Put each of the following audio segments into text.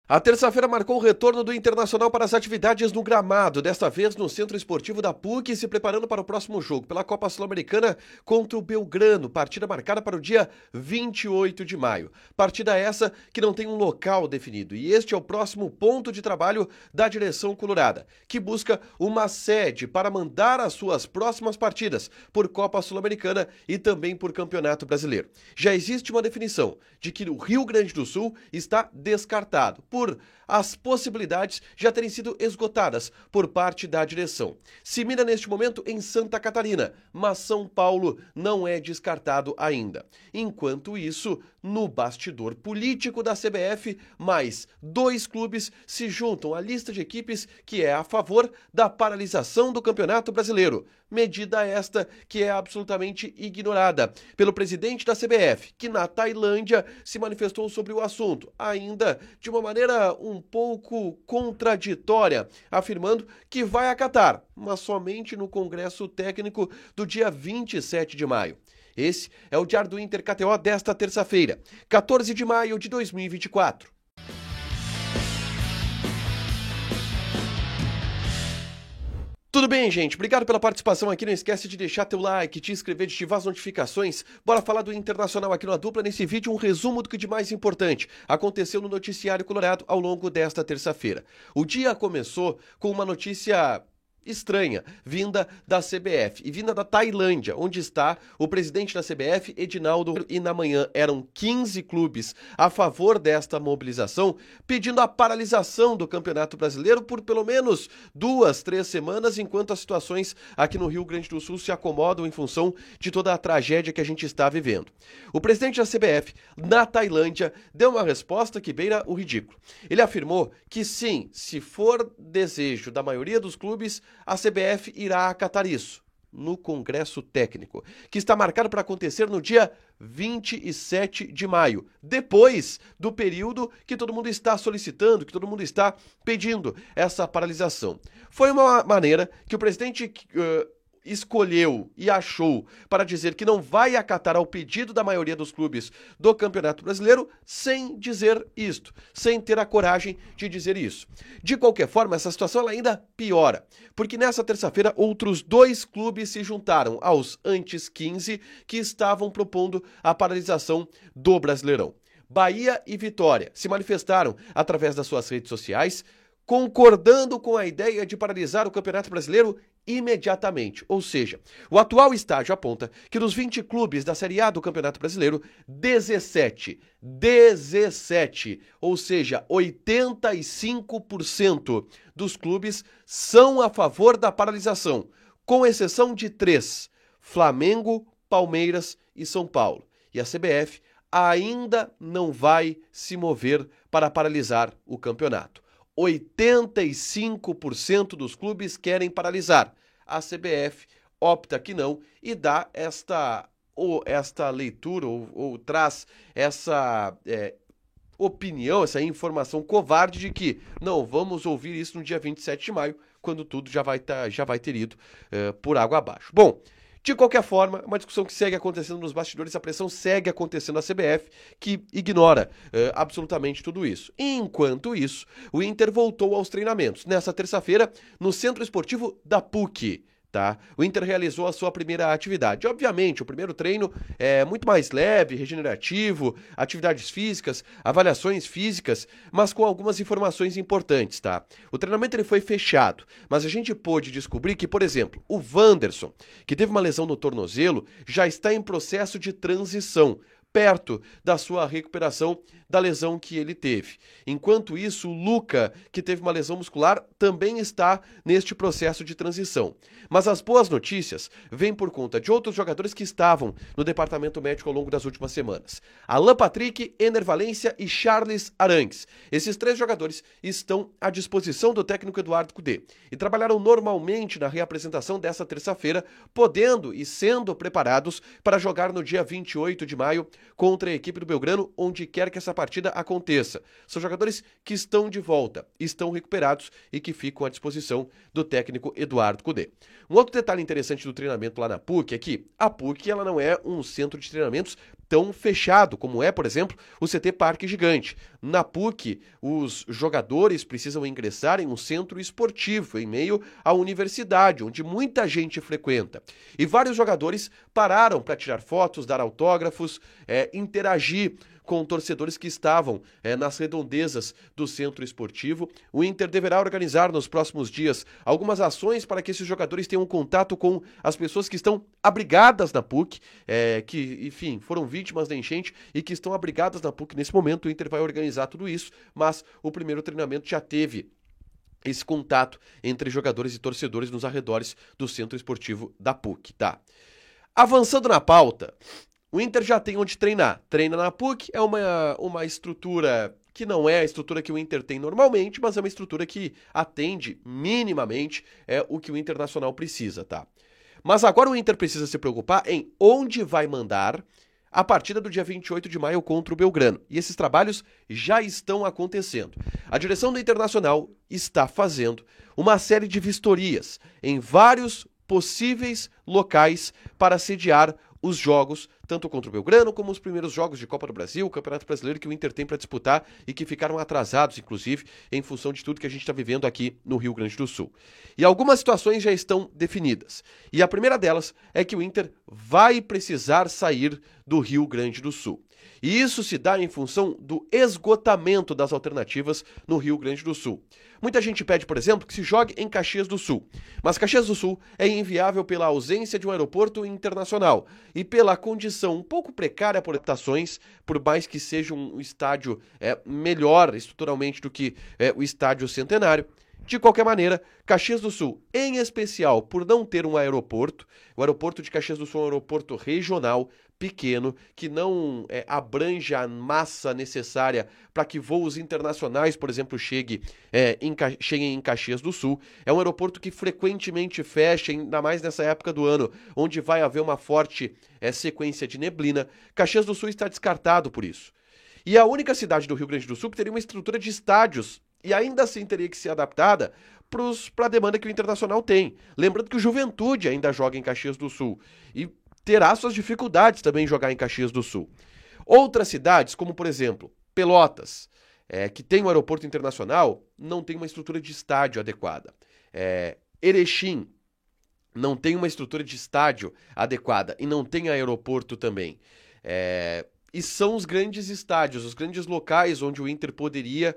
A terça-feira marcou o retorno do Internacional para as atividades no gramado, desta vez no Centro Esportivo da PUC, se preparando para o próximo jogo pela Copa Sul-Americana contra o Belgrano, partida marcada para o dia 28 de maio. Partida essa que não tem um local definido, e este é o próximo ponto de trabalho da direção colorada, que busca uma sede para mandar as suas próximas partidas por Copa Sul-Americana e também por Campeonato Brasileiro. Já existe uma definição de que o Rio Grande do Sul está descartado, por as possibilidades já terem sido esgotadas por parte da direção. Se mira neste momento em Santa Catarina, mas São Paulo não é descartado ainda. Enquanto isso, no bastidor político da CBF, mais dois clubes se juntam à lista de equipes que é a favor da paralisação do Campeonato Brasileiro. Medida esta que é absolutamente ignorada pelo presidente da CBF, que na Tailândia se manifestou sobre o assunto, ainda de uma maneira um pouco contraditória, afirmando que vai acatar, mas somente no Congresso Técnico do dia 27 de maio. Esse é o Diário do Inter KTO desta terça-feira, 14 de maio de 2024. Tudo bem, gente? Obrigado pela participação aqui. Não esquece de deixar teu like, te inscrever, de ativar as notificações. Bora falar do Internacional aqui na Dupla. Nesse vídeo, um resumo do que de mais importante aconteceu no noticiário colorado ao longo desta terça-feira. O dia começou com uma notícia estranha, vinda da CBF e vinda da Tailândia, onde está o presidente da CBF, Edinaldo, e na manhã eram 15 clubes a favor desta mobilização, pedindo a paralisação do Campeonato Brasileiro por pelo menos 2-3 semanas, enquanto as situações aqui no Rio Grande do Sul se acomodam em função de toda a tragédia que a gente está vivendo. O presidente da CBF, na Tailândia, deu uma resposta que beira o ridículo. Ele afirmou que sim, se for desejo da maioria dos clubes, a CBF irá acatar isso no Congresso Técnico, que está marcado para acontecer no dia 27 de maio, depois do período que todo mundo está solicitando, que todo mundo está pedindo essa paralisação. Foi uma maneira que o presidente escolheu e achou para dizer que não vai acatar ao pedido da maioria dos clubes do Campeonato Brasileiro sem dizer isto, sem ter a coragem de dizer isso. De qualquer forma, essa situação ela ainda piora, porque nessa terça-feira outros dois clubes se juntaram aos antes 15 que estavam propondo a paralisação do Brasileirão. Bahia e Vitória se manifestaram através das suas redes sociais, concordando com a ideia de paralisar o Campeonato Brasileiro imediatamente. Ou seja, o atual estágio aponta que dos 20 clubes da Série A do Campeonato Brasileiro, 17, ou seja, 85% dos clubes são a favor da paralisação, com exceção de 3, Flamengo, Palmeiras e São Paulo. E a CBF ainda não vai se mover para paralisar o campeonato. 85% dos clubes querem paralisar. A CBF opta que não e dá esta leitura ou traz essa opinião, essa informação covarde de que não vamos ouvir isso no dia 27 de maio, quando tudo já vai ter ido por água abaixo. Bom, de qualquer forma, uma discussão que segue acontecendo nos bastidores, a pressão segue acontecendo na CBF, que ignora absolutamente tudo isso. Enquanto isso, o Inter voltou aos treinamentos. Nessa terça-feira, no Centro Esportivo da PUC. Tá? O Inter realizou a sua primeira atividade. Obviamente, o primeiro treino é muito mais leve, regenerativo, atividades físicas, avaliações físicas, mas com algumas informações importantes, tá? O treinamento ele foi fechado, mas a gente pôde descobrir que, por exemplo, o Wanderson, que teve uma lesão no tornozelo, já está em processo de transição, perto da sua recuperação da lesão que ele teve. Enquanto isso, o Luca, que teve uma lesão muscular, também está neste processo de transição. Mas as boas notícias vêm por conta de outros jogadores que estavam no departamento médico ao longo das últimas semanas. Alan Patrick, Ener Valencia e Charles Arangues. Esses 3 jogadores estão à disposição do técnico Eduardo Cudê e trabalharam normalmente na reapresentação dessa terça-feira, podendo e sendo preparados para jogar no dia 28 de maio contra a equipe do Belgrano, onde quer que essa partida aconteça. São jogadores que estão de volta, estão recuperados e que ficam à disposição do técnico Eduardo Cudê. Um outro detalhe interessante do treinamento lá na PUC é que a PUC ela não é um centro de treinamentos tão fechado, como é, por exemplo, o CT Parque Gigante. Na PUC, os jogadores precisam ingressar em um centro esportivo, em meio à universidade, onde muita gente frequenta. E vários jogadores pararam para tirar fotos, dar autógrafos, interagir com torcedores que estavam nas redondezas do centro esportivo. O Inter deverá organizar nos próximos dias algumas ações para que esses jogadores tenham contato com as pessoas que estão abrigadas na PUC, que, enfim, foram vítimas da enchente e que estão abrigadas na PUC nesse momento. O Inter vai organizar tudo isso, mas o primeiro treinamento já teve esse contato entre jogadores e torcedores nos arredores do centro esportivo da PUC, tá? Avançando na pauta, o Inter já tem onde treinar. Treina na PUC, é uma estrutura que não é a estrutura que o Inter tem normalmente, mas é uma estrutura que atende minimamente o que o Internacional precisa, tá? Mas agora o Inter precisa se preocupar em onde vai mandar a partida do dia 28 de maio contra o Belgrano. E esses trabalhos já estão acontecendo. A direção do Internacional está fazendo uma série de vistorias em vários possíveis locais para sediar os jogos, tanto contra o Belgrano como os primeiros jogos de Copa do Brasil, o Campeonato Brasileiro que o Inter tem para disputar e que ficaram atrasados, inclusive, em função de tudo que a gente está vivendo aqui no Rio Grande do Sul. E algumas situações já estão definidas. E a primeira delas é que o Inter vai precisar sair do Rio Grande do Sul. E isso se dá em função do esgotamento das alternativas no Rio Grande do Sul. Muita gente pede, por exemplo, que se jogue em Caxias do Sul. Mas Caxias do Sul é inviável pela ausência de um aeroporto internacional e pela condição um pouco precária por adaptações, por mais que seja um estádio melhor estruturalmente do que o Estádio Centenário. De qualquer maneira, Caxias do Sul, em especial por não ter um aeroporto, o aeroporto de Caxias do Sul é um aeroporto regional, pequeno, que não abrange a massa necessária para que voos internacionais, por exemplo, cheguem em Caxias do Sul. É um aeroporto que frequentemente fecha, ainda mais nessa época do ano, onde vai haver uma forte sequência de neblina. Caxias do Sul está descartado por isso. E a única cidade do Rio Grande do Sul que teria uma estrutura de estádios e ainda assim teria que ser adaptada para a demanda que o Internacional tem. Lembrando que o Juventude ainda joga em Caxias do Sul e terá suas dificuldades também em jogar em Caxias do Sul. Outras cidades, como por exemplo Pelotas, que tem um aeroporto internacional, não tem uma estrutura de estádio adequada. Erechim não tem uma estrutura de estádio adequada e não tem aeroporto também. E são os grandes estádios, os grandes locais onde o Inter poderia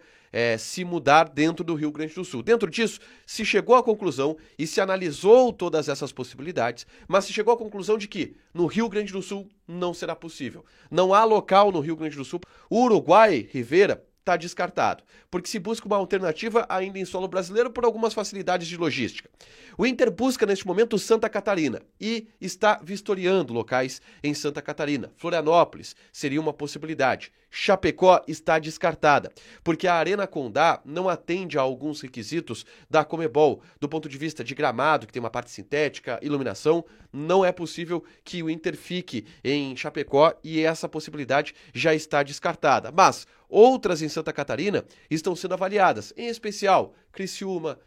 se mudar dentro do Rio Grande do Sul. Dentro disso, se chegou à conclusão e se analisou todas essas possibilidades, mas se chegou à conclusão de que no Rio Grande do Sul não será possível. Não há local no Rio Grande do Sul. O Uruguai, Rivera, está descartado, porque se busca uma alternativa ainda em solo brasileiro por algumas facilidades de logística. O Inter busca neste momento Santa Catarina e está vistoriando locais em Santa Catarina. Florianópolis seria uma possibilidade. Chapecó está descartada, porque a Arena Condá não atende a alguns requisitos da Conmebol, do ponto de vista de gramado, que tem uma parte sintética, iluminação. Não é possível que o Inter fique em Chapecó e essa possibilidade já está descartada. Mas outras em Santa Catarina estão sendo avaliadas, em especial Criciúma,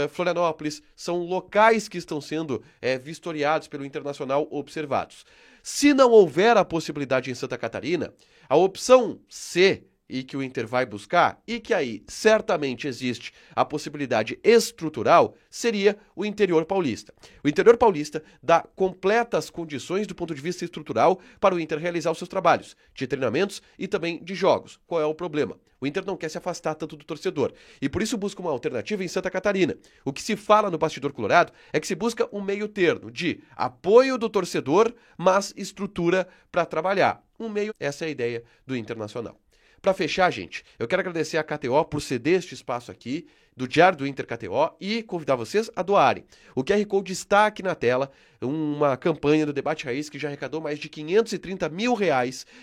Florianópolis, são locais que estão sendo vistoriados pelo Internacional, observados. Se não houver a possibilidade em Santa Catarina, a opção C, e que o Inter vai buscar, e que aí certamente existe a possibilidade estrutural, seria o interior paulista. O interior paulista dá completas condições do ponto de vista estrutural para o Inter realizar os seus trabalhos, de treinamentos e também de jogos. Qual é o problema? O Inter não quer se afastar tanto do torcedor e por isso busca uma alternativa em Santa Catarina. O que se fala no bastidor colorado é que se busca um meio termo de apoio do torcedor, mas estrutura para trabalhar. Essa é a ideia do Internacional. Para fechar, gente, eu quero agradecer a KTO por ceder este espaço aqui do Diário do Inter KTO e convidar vocês a doarem. O QR Code está aqui na tela, uma campanha do Debate Raiz que já arrecadou mais de R$530 mil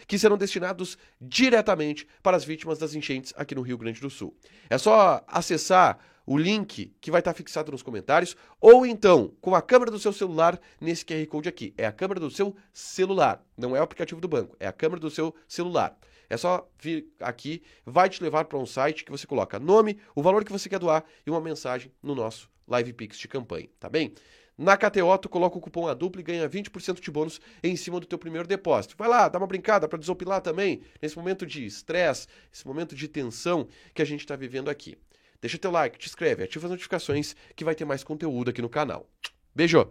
que serão destinados diretamente para as vítimas das enchentes aqui no Rio Grande do Sul. É só acessar o link que vai estar fixado nos comentários ou então com a câmera do seu celular nesse QR Code aqui. É a câmera do seu celular, não é o aplicativo do banco, é a câmera do seu celular. É só vir aqui, vai te levar para um site que você coloca nome, o valor que você quer doar e uma mensagem no nosso Live Pix de campanha, tá bem? Na KTO, tu coloca o cupom ADUPLA e ganha 20% de bônus em cima do teu primeiro depósito. Vai lá, dá uma brincada para desopilar também, nesse momento de estresse, esse momento de tensão que a gente está vivendo aqui. Deixa teu like, te inscreve, ativa as notificações que vai ter mais conteúdo aqui no canal. Beijo!